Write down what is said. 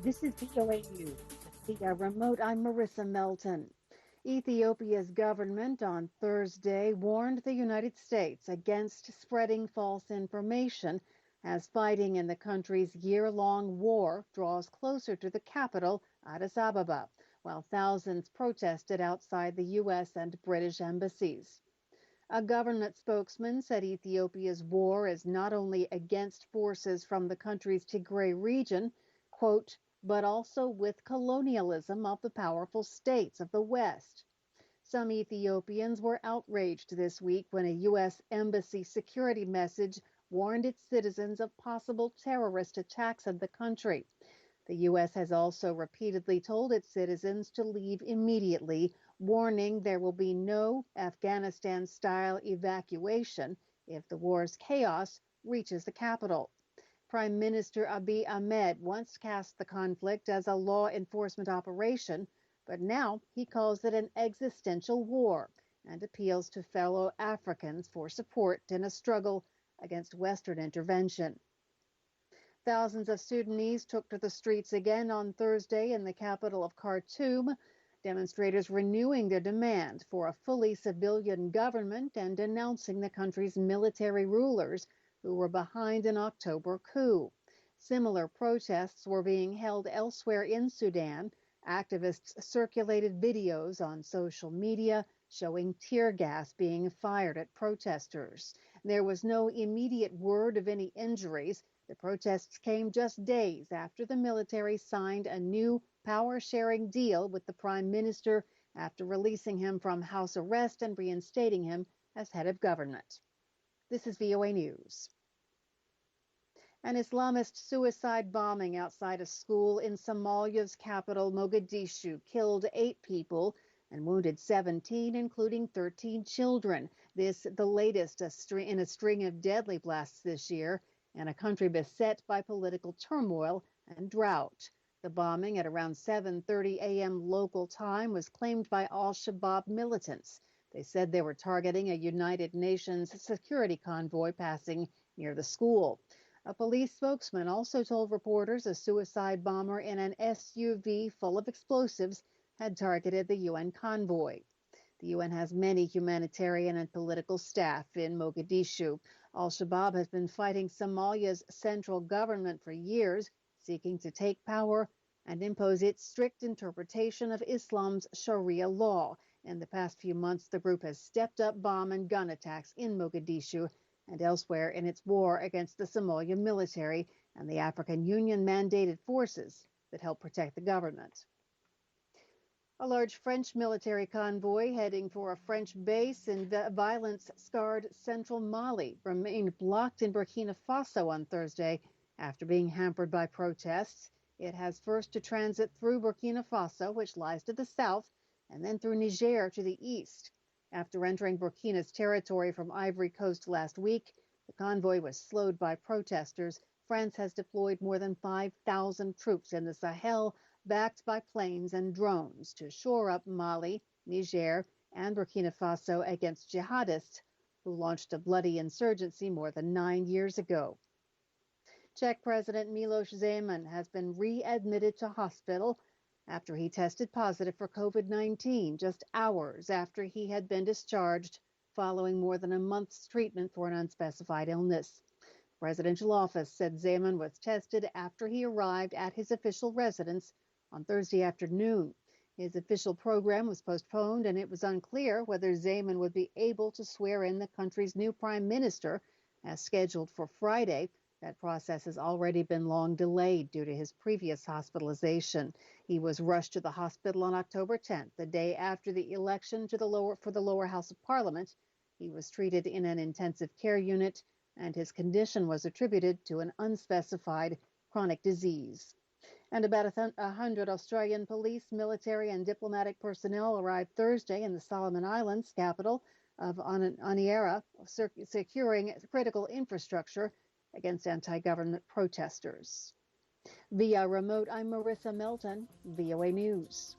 This is VOA News. Via remote, I'm Marissa Melton. Ethiopia's government on Thursday warned the United States against spreading false information as fighting in the country's year-long war draws closer to the capital, Addis Ababa, while thousands protested outside the U.S. and British embassies. A government spokesman said Ethiopia's war is not only against forces from the country's Tigray region, quote, but also with colonialism of the powerful states of the West. Some Ethiopians were outraged this week when a U.S. embassy security message warned its citizens of possible terrorist attacks in the country. The U.S. has also repeatedly told its citizens to leave immediately, warning there will be no Afghanistan-style evacuation if the war's chaos reaches the capital. Prime Minister Abiy Ahmed once cast the conflict as a law enforcement operation, but now he calls it an existential war and appeals to fellow Africans for support in a struggle against Western intervention. Thousands of Sudanese took to the streets again on Thursday in the capital of Khartoum, demonstrators renewing their demand for a fully civilian government and denouncing the country's military rulers who were behind an October coup. Similar protests were being held elsewhere in Sudan. Activists circulated videos on social media showing tear gas being fired at protesters. There was no immediate word of any injuries. The protests came just days after the military signed a new power-sharing deal with the prime minister after releasing him from house arrest and reinstating him as head of government. This is VOA News. An Islamist suicide bombing outside a school in Somalia's capital, Mogadishu, killed 8 people and wounded 17, including 13 children. This, the latest in a string of deadly blasts this year in a country beset by political turmoil and drought. The bombing at around 7:30 a.m. local time was claimed by al-Shabaab militants. They said they were targeting a United Nations security convoy passing near the school. A police spokesman also told reporters a suicide bomber in an SUV full of explosives had targeted the UN convoy. The UN has many humanitarian and political staff in Mogadishu. Al-Shabaab has been fighting Somalia's central government for years, seeking to take power and impose its strict interpretation of Islam's Sharia law. In the past few months, the group has stepped up bomb and gun attacks in Mogadishu and elsewhere in its war against the Somalia military and the African Union mandated forces that help protect the government. A large French military convoy heading for a French base in violence-scarred central Mali remained blocked in Burkina Faso on Thursday after being hampered by protests. It has first to transit through Burkina Faso, which lies to the south, and then through Niger to the east. After entering Burkina's territory from Ivory Coast last week, the convoy was slowed by protesters. France has deployed more than 5,000 troops in the Sahel, backed by planes and drones, to shore up Mali, Niger, and Burkina Faso against jihadists who launched a bloody insurgency more than 9 years ago. Czech President Miloš Zeman has been readmitted to hospital after he tested positive for COVID-19 just hours after he had been discharged following more than a month's treatment for an unspecified illness. The presidential office said Zeman was tested after he arrived at his official residence on Thursday afternoon. His official program was postponed, and it was unclear whether Zeman would be able to swear in the country's new prime minister as scheduled for Friday. That process has already been long delayed due to his previous hospitalization. He was rushed to the hospital on October 10th, the day after the election for the lower house of parliament. He was treated in an intensive care unit, and his condition was attributed to an unspecified chronic disease. And about 100 Australian police, military, and diplomatic personnel arrived Thursday in the Solomon Islands, capital of Honiara, securing critical infrastructure against anti-government protesters. Via remote, I'm Marissa Melton, VOA News.